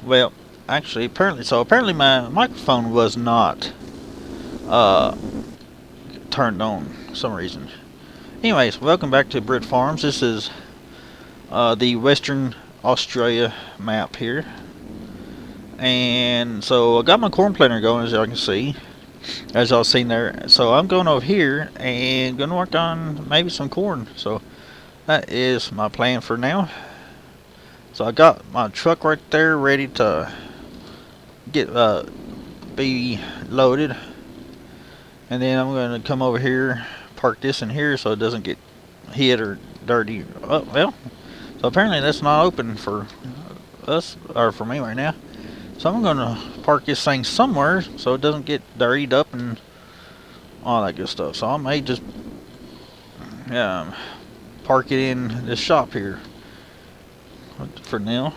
Well, actually, apparently my microphone was not uh, turned on for some reason. Anyways, welcome back to Brit Farms. This is the Western Australia map here. And so I got my corn planter going, as y'all can see, as y'all seen there. So I'm going over here and going to work on maybe some corn. So that is my plan for now. So I got my truck right there ready to get be loaded, and then I'm going to come over here, park this in here so it doesn't get hit or dirty. Oh well, so apparently that's not open for us or for me right now. So I'm going to park this thing somewhere so it doesn't get dirtied up and all that good stuff. So I may just park it in this shop here for now.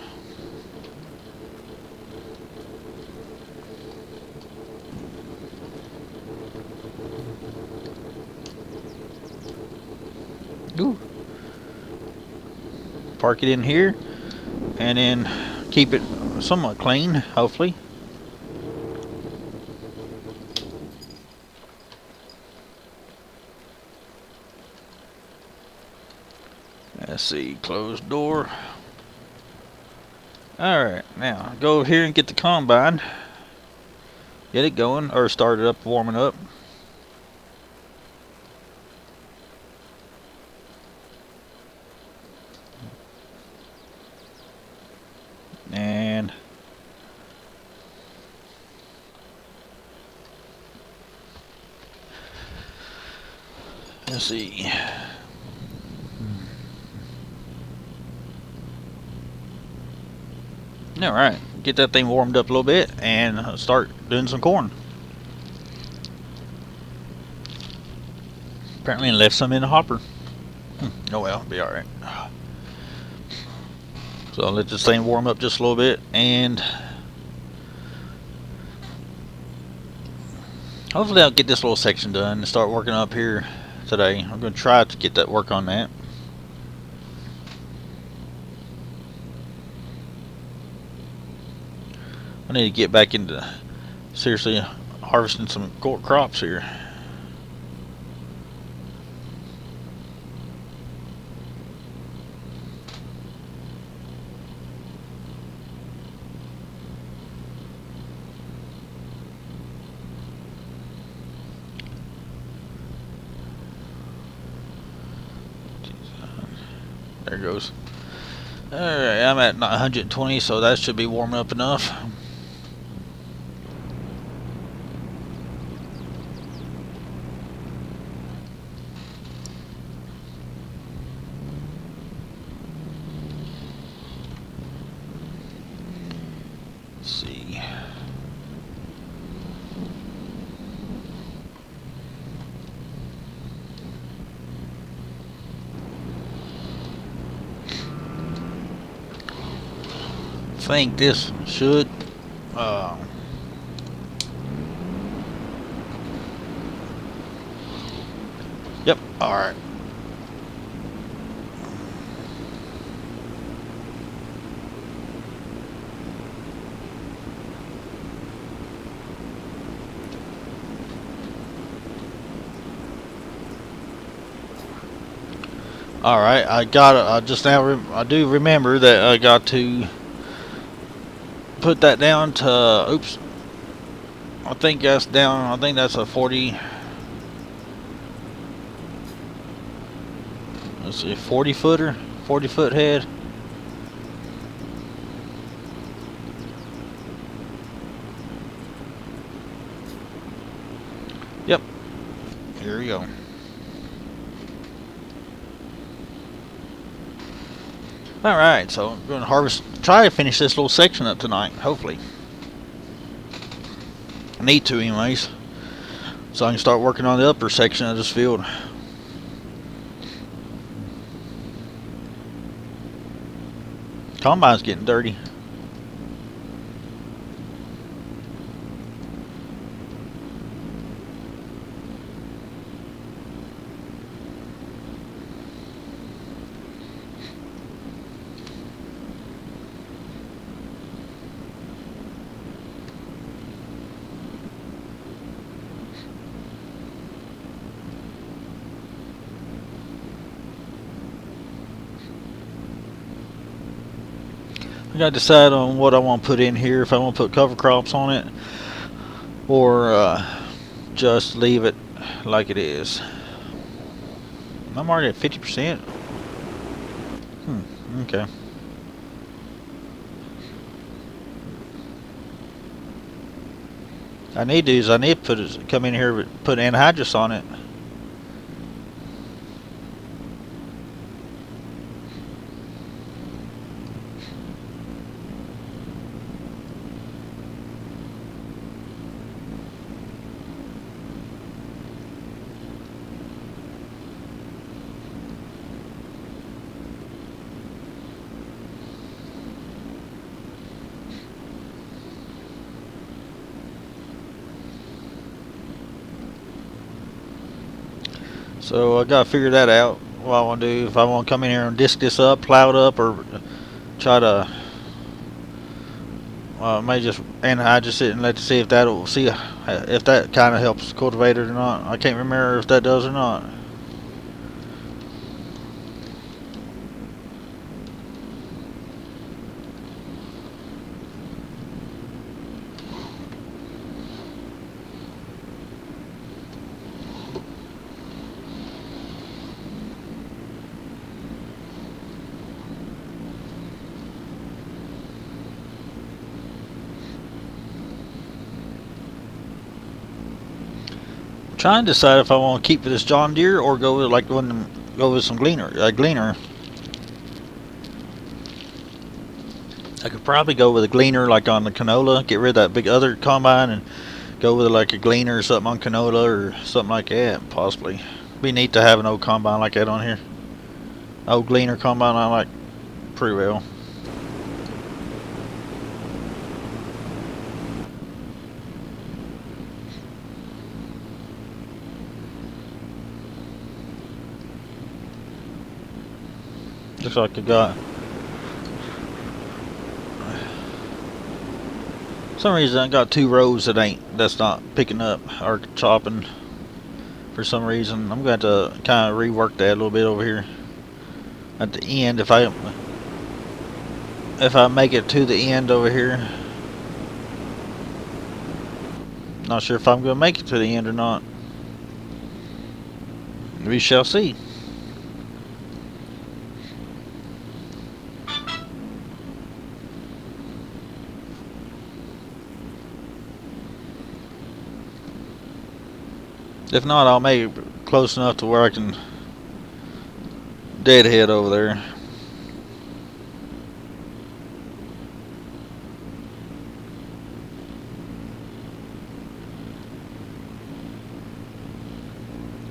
Ooh. Park it in here and then keep it somewhat clean, hopefully. Let's see, closed door. Alright, now go over here and get the combine. Get it going, or start it up, warming up. And let's see. Alright, get that thing warmed up a little bit and start doing some corn. Apparently I left some in the hopper. Oh well, be alright. So I'll let this thing warm up just a little bit, and hopefully I'll get this little section done and start working up here today. I'm going to try to get that work on that. I need to get back into seriously harvesting some crops here. There it goes. Alright, I'm at 120, so that should be warming up enough. Let's see. I think this should yep, alright. Alright, I just now I do remember that I got to put that down to, oops, I think that's down, I think that's a 40, let's see, 40 footer, 40 foot head. Yep, here we go. Alright, so I'm going to try to finish this little section up tonight, hopefully. I need to anyways, so I can start working on the upper section of this field. Combine's getting dirty. got to decide on what I want to put in here. If I want to put cover crops on it, or just leave it like it is. I'm already at 50%. Okay. I need to come in here and put anhydrous on it. So I gotta figure that out. What I want to do, if I want to come in here and disc this up, plow it up, or try to, may just anhydrous it and let see if that'll if that kind of helps cultivate it or not. I can't remember if that does or not. Trying to decide if I want to keep with this John Deere or go with go with some gleaner. I could probably go with a gleaner like on the canola, get rid of that big other combine and go with like a gleaner or something on canola or something like that, possibly. Be neat to have an old combine like that on here. Old gleaner combine I like pretty well. Looks like I got some reason I got 2 rows that's not picking up or chopping for some reason. I'm going to kind of rework that a little bit over here at the end if I make it to the end over here. Not sure if I'm going to make it to the end or not. We shall see. If not, I'll make it close enough to where I can deadhead over there.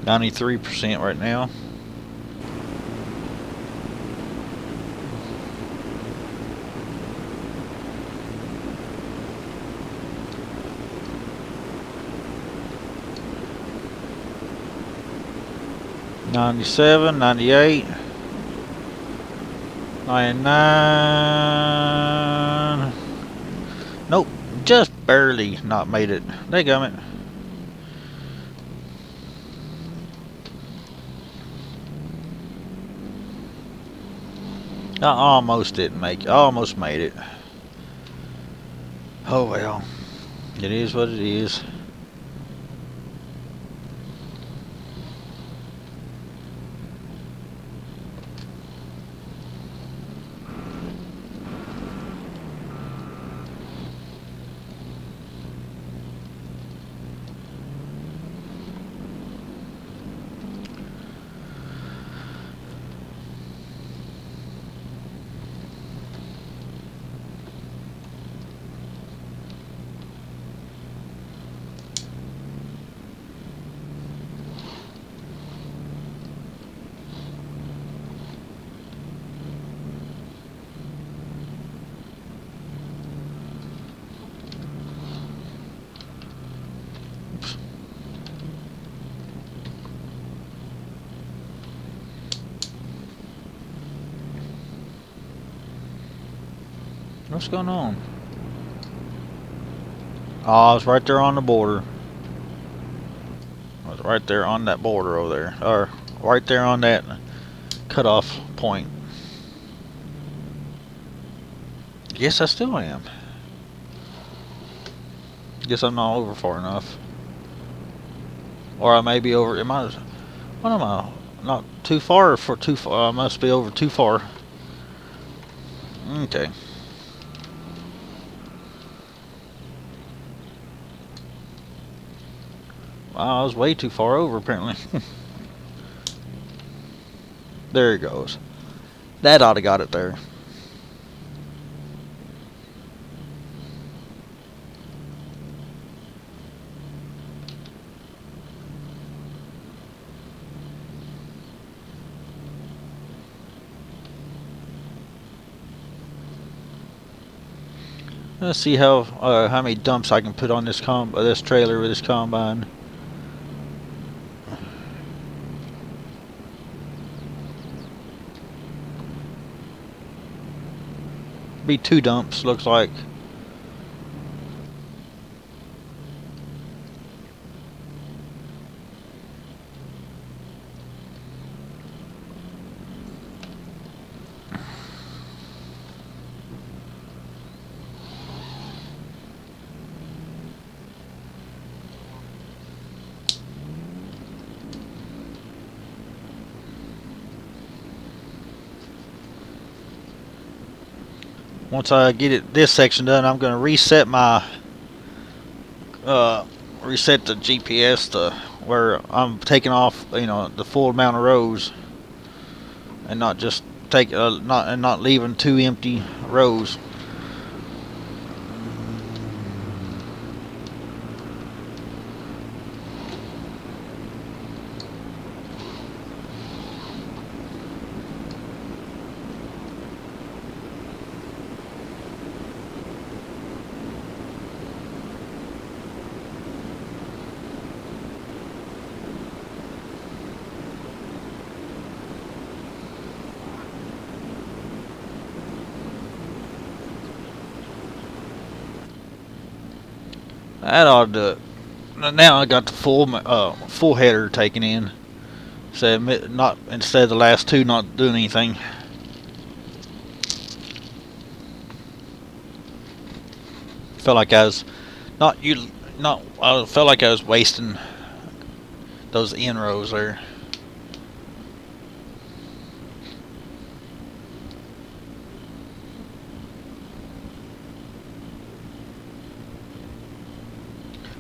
%93 right now. $97, $98, $99. Nope, just barely not made it. Dadgummit. I almost didn't make it. I almost made it. Oh well. It is what it is. What's going on? Oh, I was right there on the border. I was right there on that border over there. Or right there on that cutoff point. Yes, I still am. Guess I'm not over far enough. Or I may be over. Am I? What am I? Not too far for too far. I must be over too far. Okay. Wow, I was way too far over apparently. There it goes. That ought to got it there. Let's see how many dumps I can put on this trailer with this combine. Be 2 dumps, looks like. Once I get this section done, I'm going to reset reset the GPS to where I'm taking off, the full amount of rows, and not just not leaving 2 empty rows. That ought to. Now I got the full header taken in. So not instead of the last 2 not doing anything. Felt like I was I felt like I was wasting those end rows there.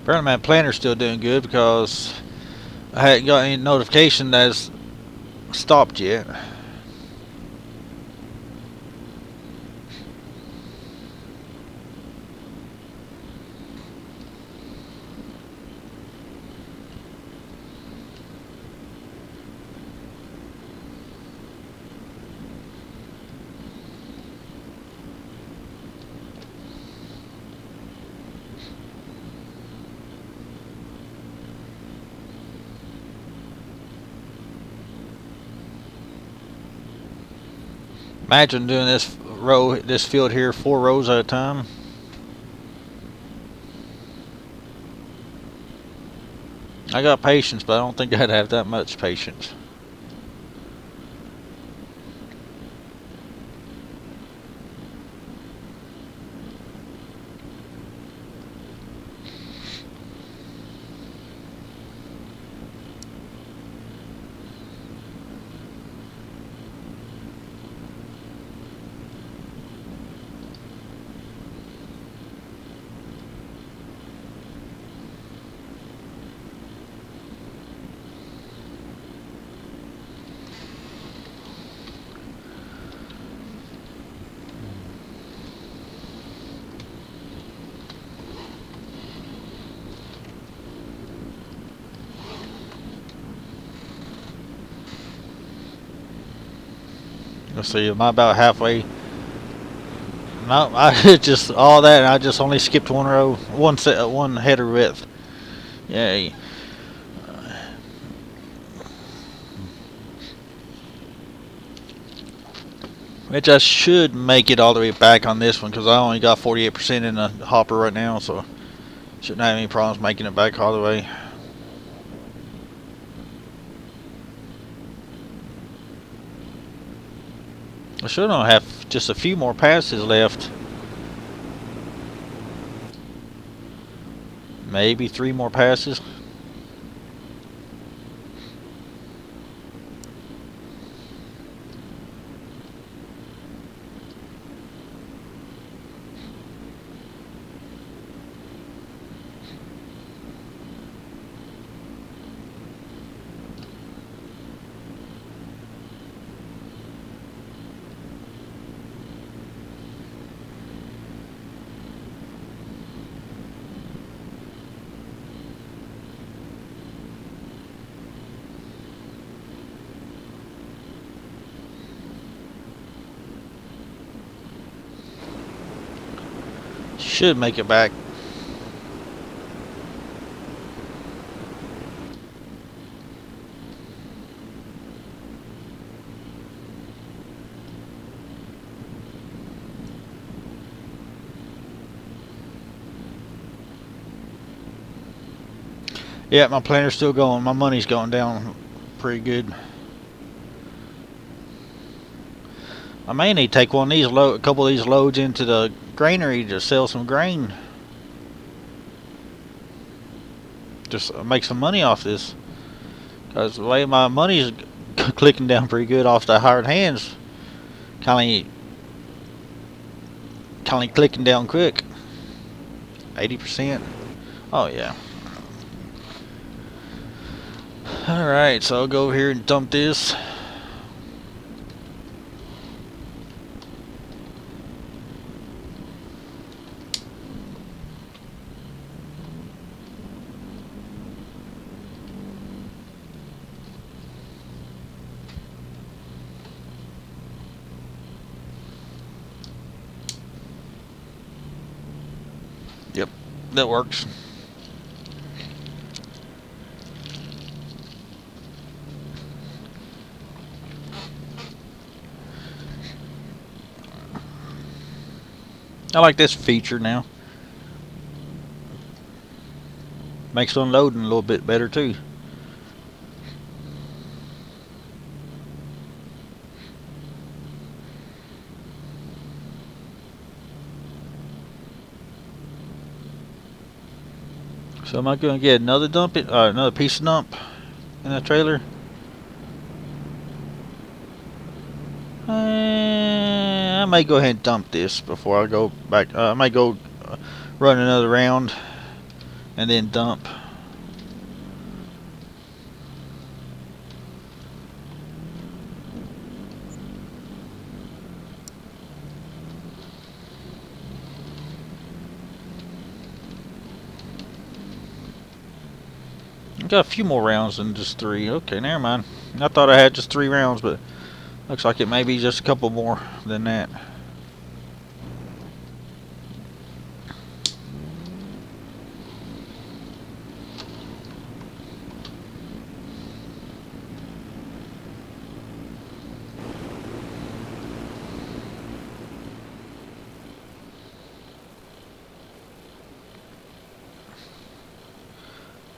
Apparently my planter's still doing good because I hadn't got any notification that it's stopped yet. Imagine doing this field here 4 rows at a time. I got patience, but I don't think I'd have that much patience. Let's see, am I about halfway? No, I just all that, and I just only skipped 1 row, one header width. Yay! Which I should make it all the way back on this one because I only got 48% in the hopper right now, so shouldn't have any problems making it back all the way. I should only have just a few more passes left. Maybe 3 more passes. Should make it back. Yeah, my planter's still going. My money's going down pretty good. I may need to take one of these a couple of these loads into the granary to sell some grain. Just make some money off this. Because the way my money's clicking down pretty good off the hired hands, kind of clicking down quick. 80%. Oh yeah. Alright, so I'll go over here and dump this. Yep, that works. I like this feature now. Makes unloading a little bit better too. So am I going to get another another piece of dump in the trailer? I may go ahead and dump this before I go back. I might go run another round and then dump. Got a few more rounds than just 3. Okay, never mind. I thought I had just 3 rounds, but looks like it may be just a couple more than that.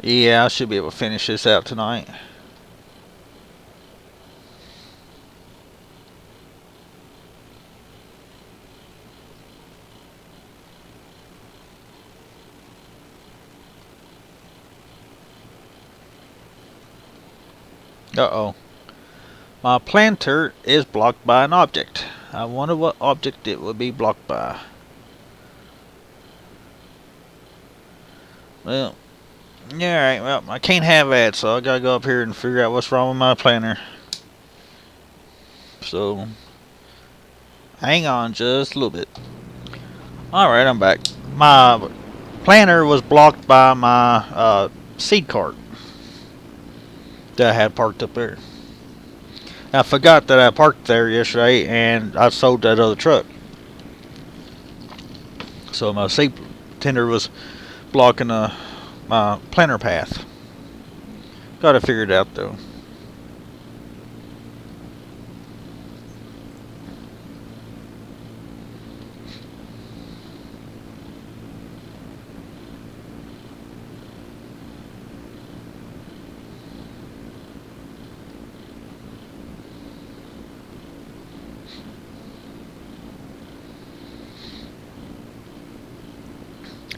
Yeah, I should be able to finish this out tonight. Uh-oh. My planter is blocked by an object. I wonder what object it would be blocked by. Well, yeah, alright, well, I can't have that, so I gotta go up here and figure out what's wrong with my planter. So, hang on just a little bit. Alright, I'm back. My planter was blocked by my seed cart that I had parked up there. I forgot that I parked there yesterday and I sold that other truck. So my seed tender was blocking my planter path. Got to figure it out though.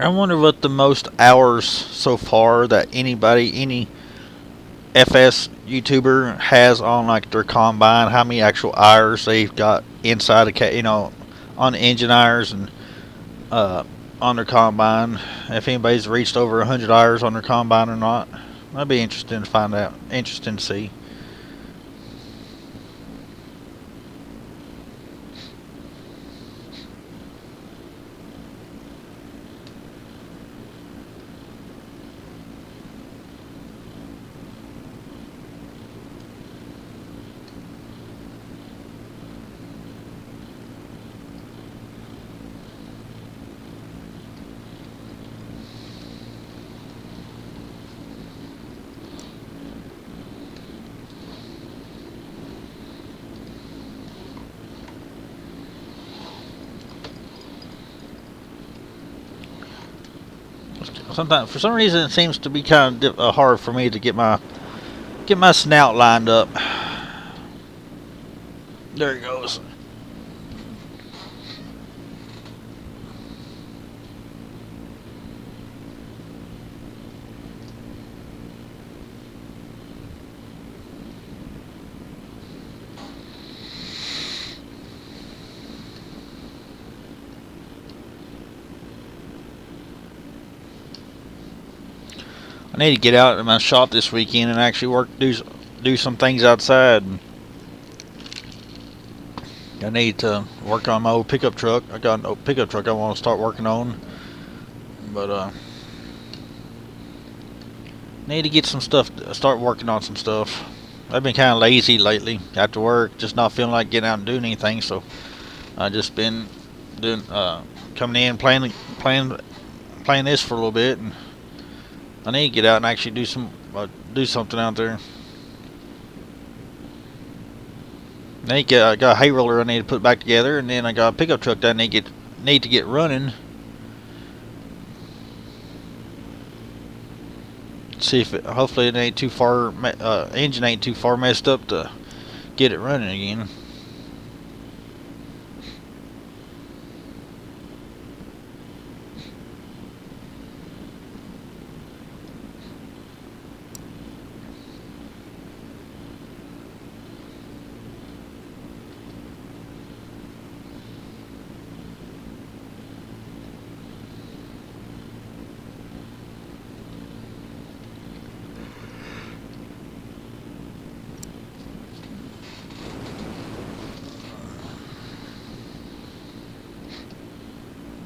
I wonder what the most hours so far that any FS YouTuber has on like their combine. How many actual hours they've got inside on the engine hours and uh, on their combine. If anybody's reached over 100 hours on their combine or not, that'd be interesting to find out. Interesting to see. Sometimes, for some reason, it seems to be kind of hard for me to get my snout lined up. There it goes. I need to get out in my shop this weekend and actually do some things outside. I need to work on my old pickup truck. I got an old pickup truck I want to start working on, but need to get some stuff. Start working on some stuff. I've been kind of lazy lately after work, just not feeling like getting out and doing anything. So I just been doing coming in playing this for a little bit, and I need to get out and actually do something out there. I got a hay roller I need to put back together, and then I got a pickup truck that I need to get running. See if hopefully it ain't too far. Engine ain't too far messed up to get it running again.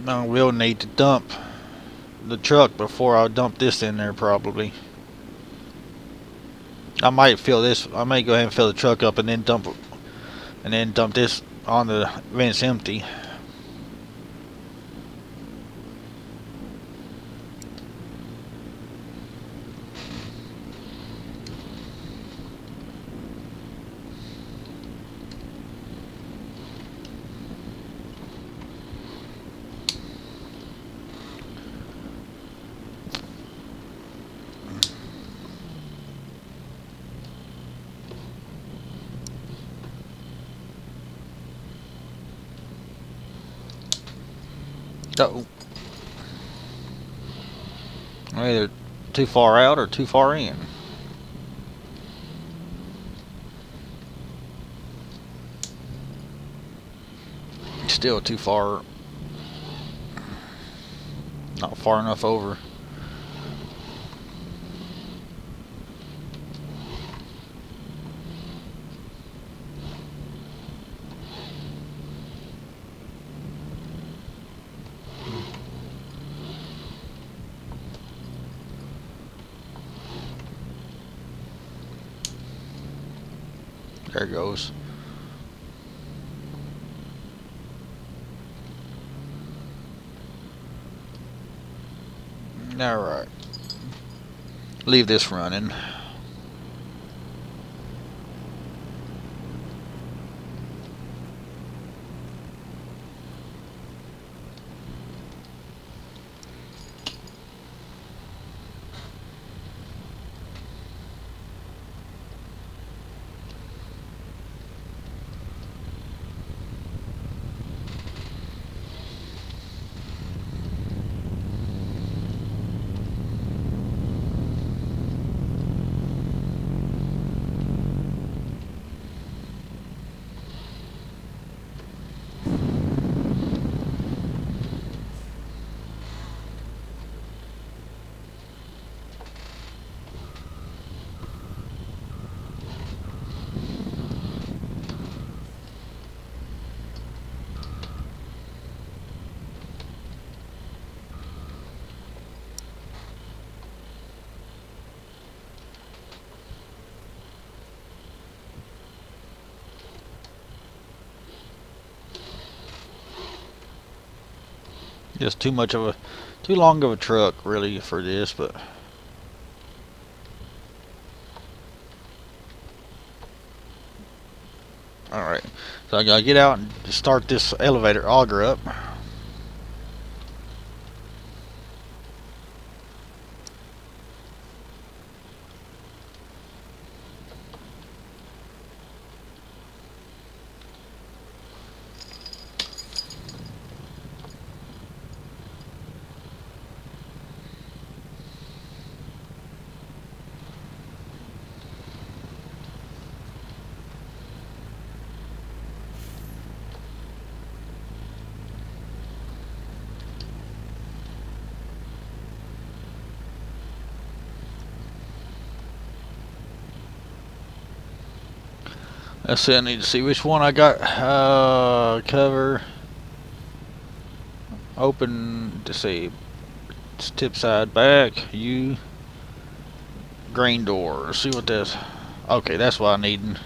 I will need to dump the truck before I dump this in there probably. I might fill this. I might go ahead and fill the truck up and then dump this on the when it's empty. Oh, either too far out or too far in. Still too far. Not far enough over. There it goes. Alright. Leave this running. Just too long of a truck really for this, but. Alright, so I gotta get out and start this elevator auger up. Let's see, I need to see which one I got. Cover. Open to see. It's tip side back. U. Green door. See what that's. Okay, that's what I need.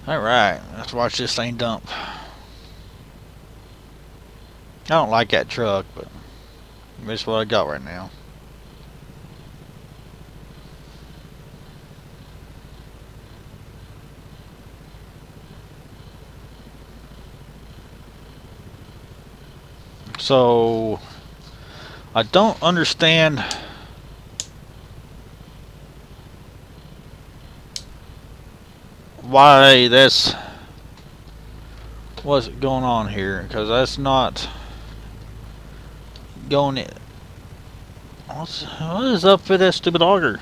Alright, let's watch this thing dump. I don't like that truck, but that's what I got right now. So, I don't understand why that's what's going on here, because that's not going in. What is up with that stupid auger?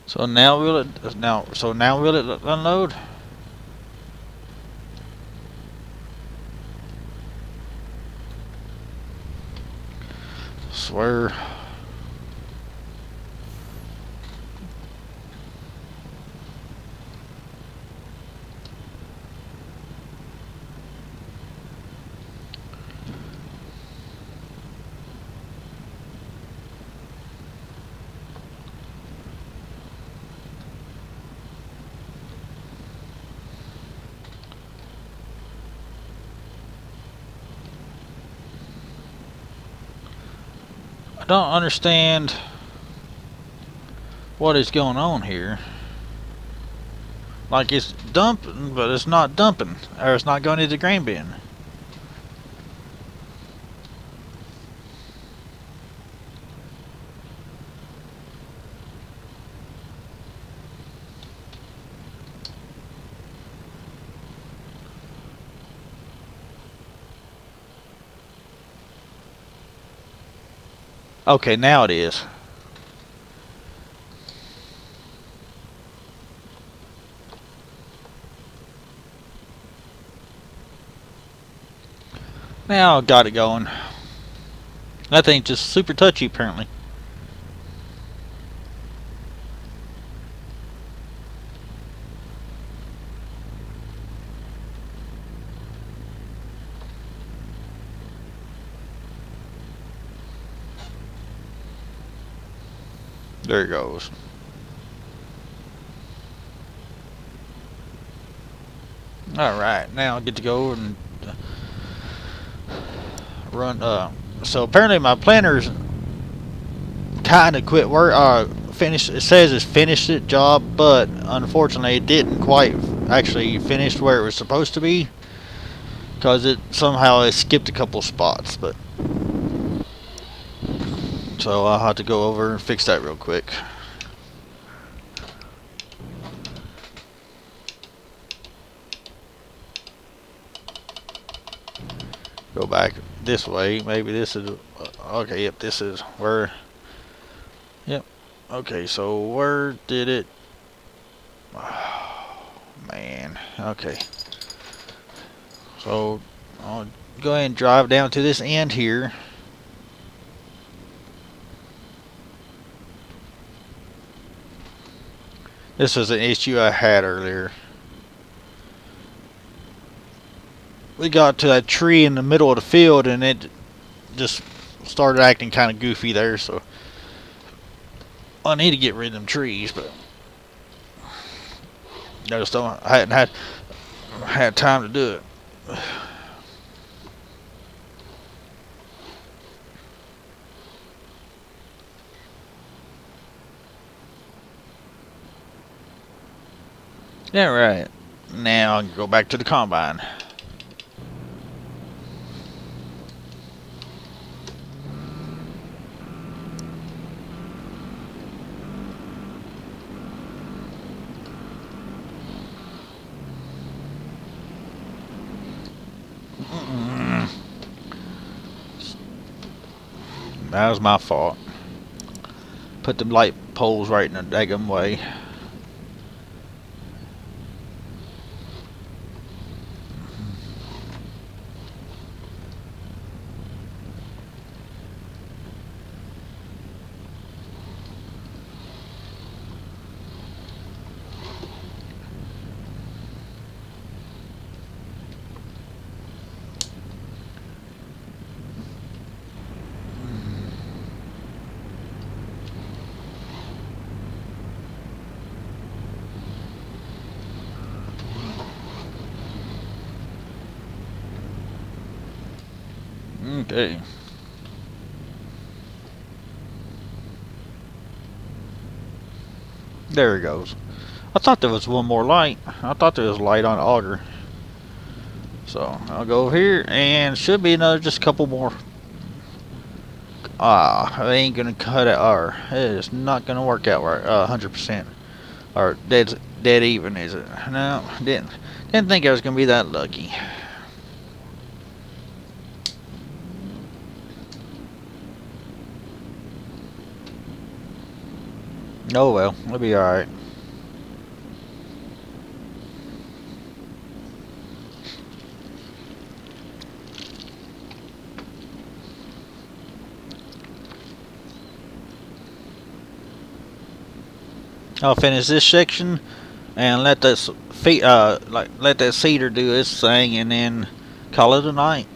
So now will it unload? Swear. I don't understand what is going on here. Like it's dumping, but it's not dumping, or it's not going into the grain bin. Okay, now it is. Now I got it going. That thing's just super touchy apparently. There it goes. Alright, now I get to go and run. So apparently my planner's kind of quit work. Finished. It says it's finished its job, but unfortunately it didn't quite actually finish where it was supposed to be, because it skipped a couple spots. But so I'll have to go over and fix that real quick. Go back this way. Maybe this is okay. Yep, this is where. Yep. Okay, so where did it? Oh, man. Okay. So I'll go ahead and drive down to this end here. This was an issue I had earlier. We got to that tree in the middle of the field and it just started acting kind of goofy there, so I need to get rid of them trees, but I just don't. I hadn't had time to do it. Yeah, right. Now I can go back to the combine. That was my fault. Put the light poles right in the daggum way. Okay. There it goes. I thought there was one more light. I thought there was a light on the auger. So I'll go over here and should be another just a couple more. I ain't gonna cut it, or it is not gonna work out right 100%. Or dead even, is it? No, didn't think I was gonna be that lucky. Oh well, it'll be alright. I'll finish this section and let that let that cedar do its thing, and then call it a night.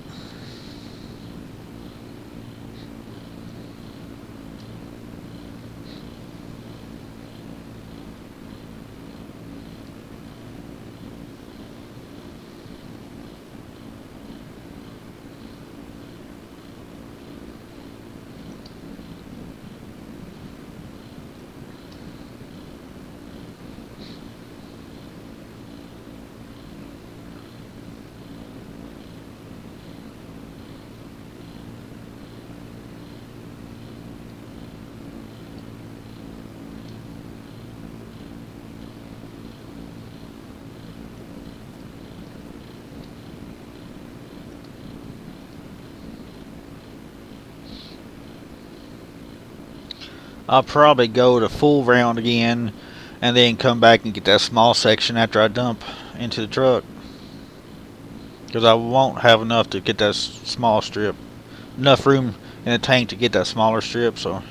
I'll probably go to full round again and then come back and get that small section after I dump into the truck, because I won't have enough to get that small strip, enough room in the tank to get that smaller strip. So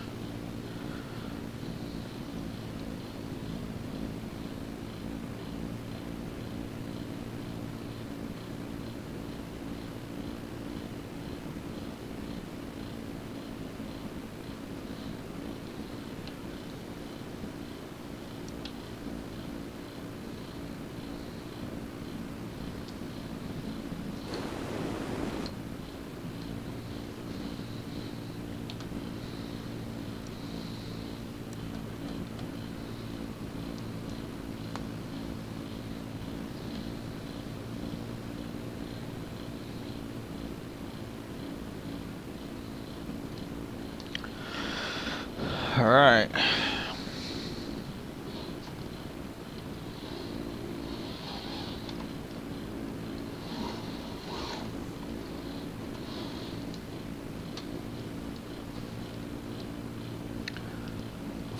alright.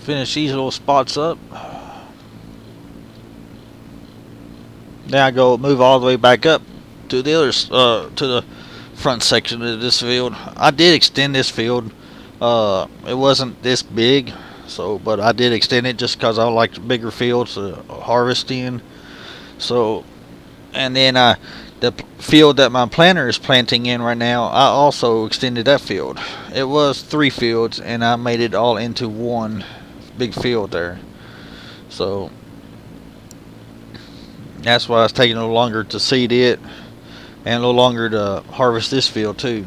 Finish these little spots up. Then I go move all the way back up to the other to the front section of this field. I did extend this field. It wasn't this big, so but I did extend it just because I like bigger fields to harvest in. So, and then the field that my planter is planting in right now, I also extended that field. It was 3 fields, and I made it all into one big field there. So that's why it's taking a little longer to seed it and a little longer to harvest this field too,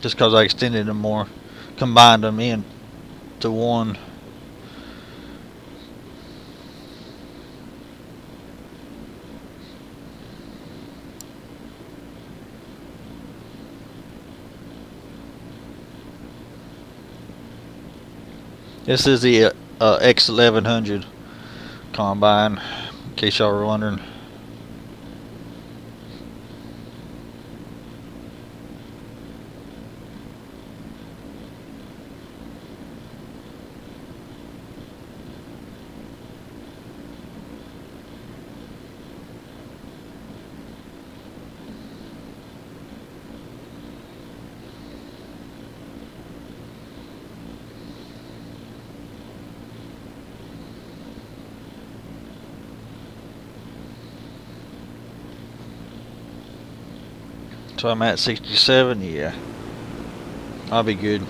just because I extended them more, combined them into one. This is the X1100 combine, in case y'all were wondering. So I'm at 67, yeah. I'll be good.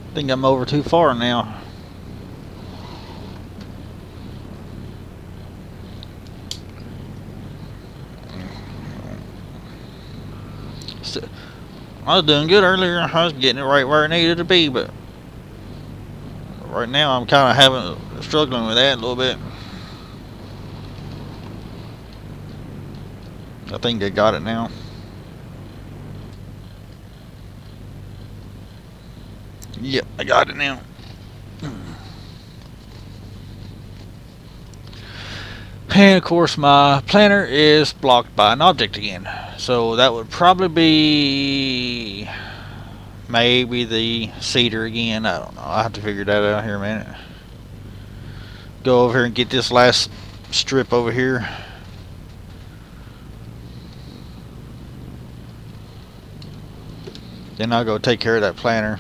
I think I'm over too far now. I was doing good earlier. I was getting it right where it needed to be, but right now I'm kind of struggling with that a little bit. I think I got it now. Yep, I got it now. And of course my planter is blocked by an object again. So that would probably be maybe the cedar again. I don't know. I'll have to figure that out here in a minute. Go over here and get this last strip over here. Then I'll go take care of that planter.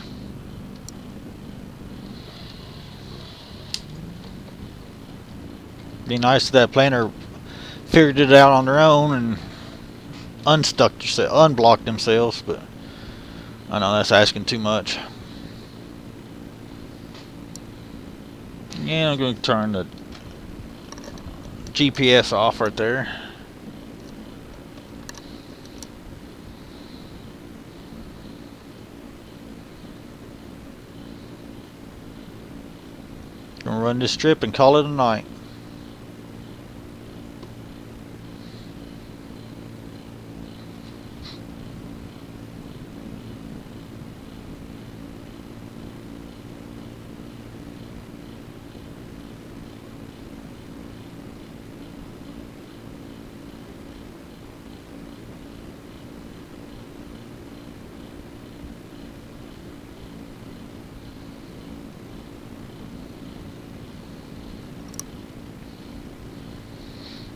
Be nice if that planter figured it out on their own and unblocked themselves, but I know that's asking too much. Yeah, I'm going to turn the GPS off right there. Gonna run this strip and call it a night.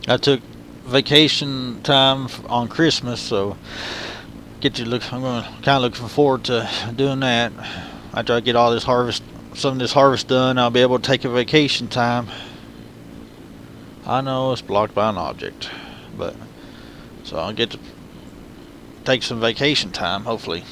I took vacation time on Christmas, so I'm going to kind of looking forward to doing that. After I get all this some of this harvest done, I'll be able to take a vacation time. I know it's blocked by an object, but so I'll get to take some vacation time, hopefully.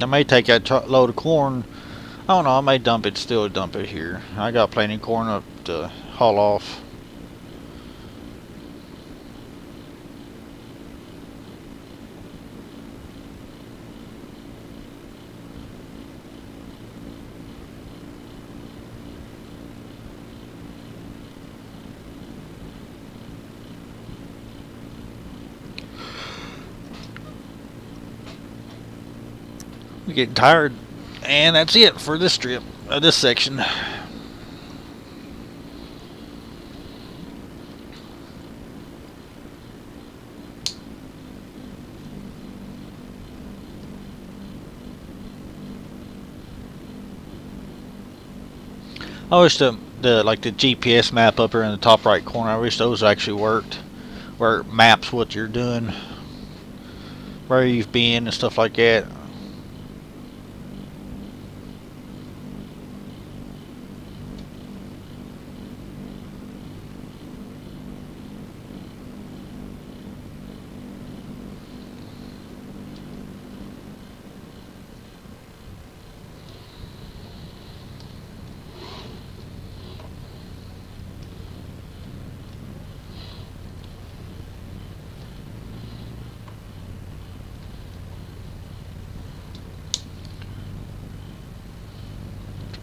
I may take that load of corn. I don't know. I may still dump it here. I got plenty of corn up to haul off. I'm getting tired. And that's it for this strip, this section. I wish the GPS map up here in the top right corner, I wish those actually worked. Where it maps what you're doing, where you've been and stuff like that.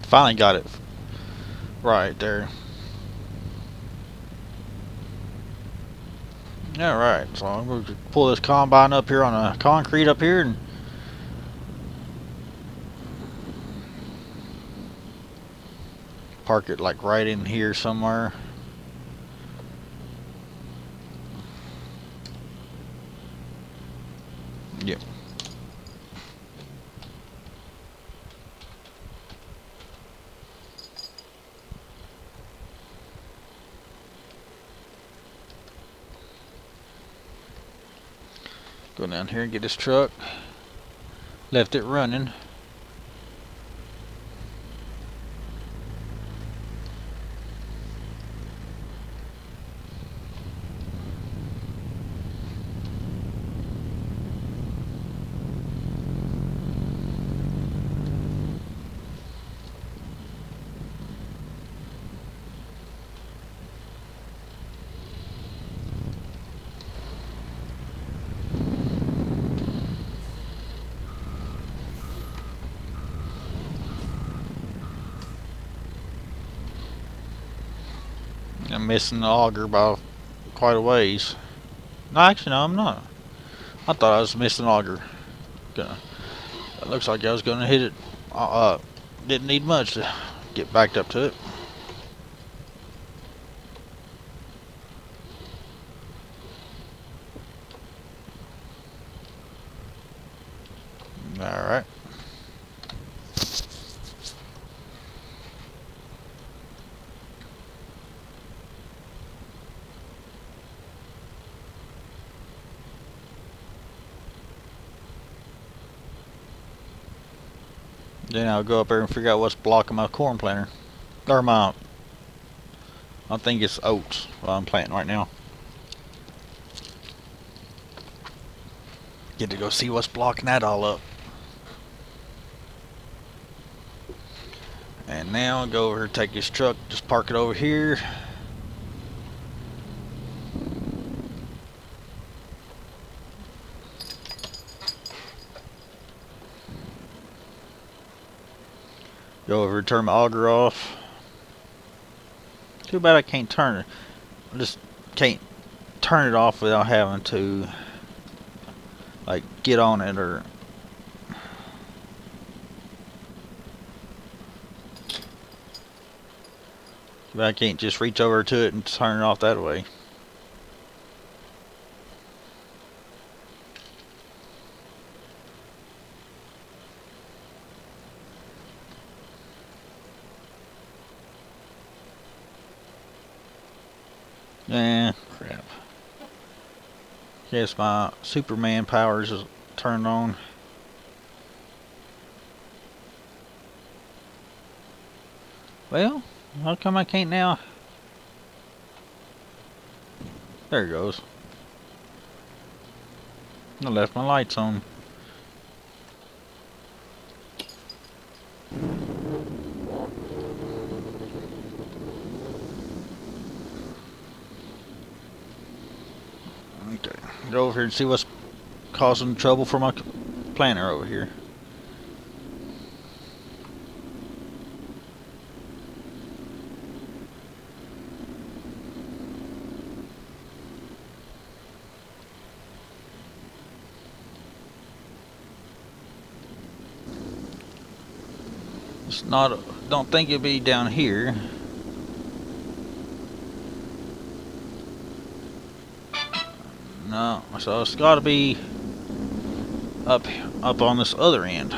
Finally got it right there. Alright, so I'm going to pull this combine up here on a concrete up here and park it like right in here somewhere. Yep. Go down here and get this truck. Left it running. I'm missing the auger by quite a ways. No, actually, no, I'm not. I thought I was missing the auger. It looks like I was going to hit it. Didn't need much to get backed up to it. Alright. Then I'll go up there and figure out what's blocking my corn planter. Or I think it's oats what I'm planting right now. Get to go see what's blocking that all up. And now I'll go over here, take this truck, just park it over here. Go over and turn my auger off. Too bad I can't turn it. I just can't turn it off without having to like get on it or I can't just reach over to it and turn it off that way. Crap. Guess my Superman powers is turned on. Well, how come I can't now? There it goes. I left my lights on. get over here and see what's causing trouble for my planter over here. It's not, don't think it'll be down here. No, so it's got to be up on this other end.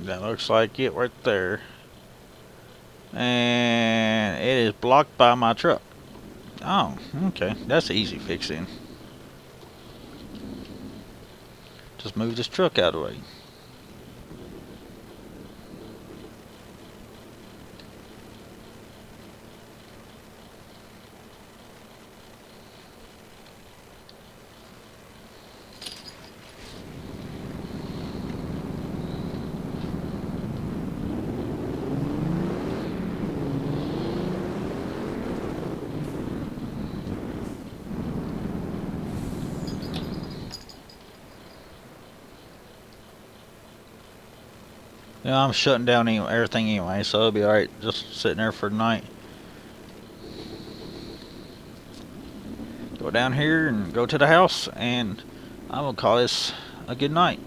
That looks like it right there. And it is blocked by my truck. Oh, okay. That's easy fixing. Just move this truck out of the way. Yeah, I'm shutting down everything anyway, so it'll be alright just sitting there for the night. Go down here and go to the house, and I'm gonna call this a good night.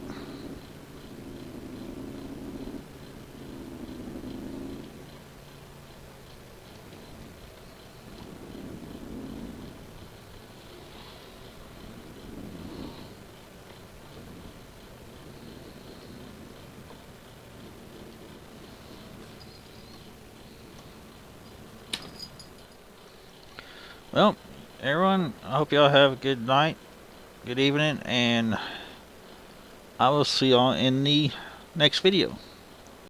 Well, everyone, I hope y'all have a good night, good evening, and I will see y'all in the next video.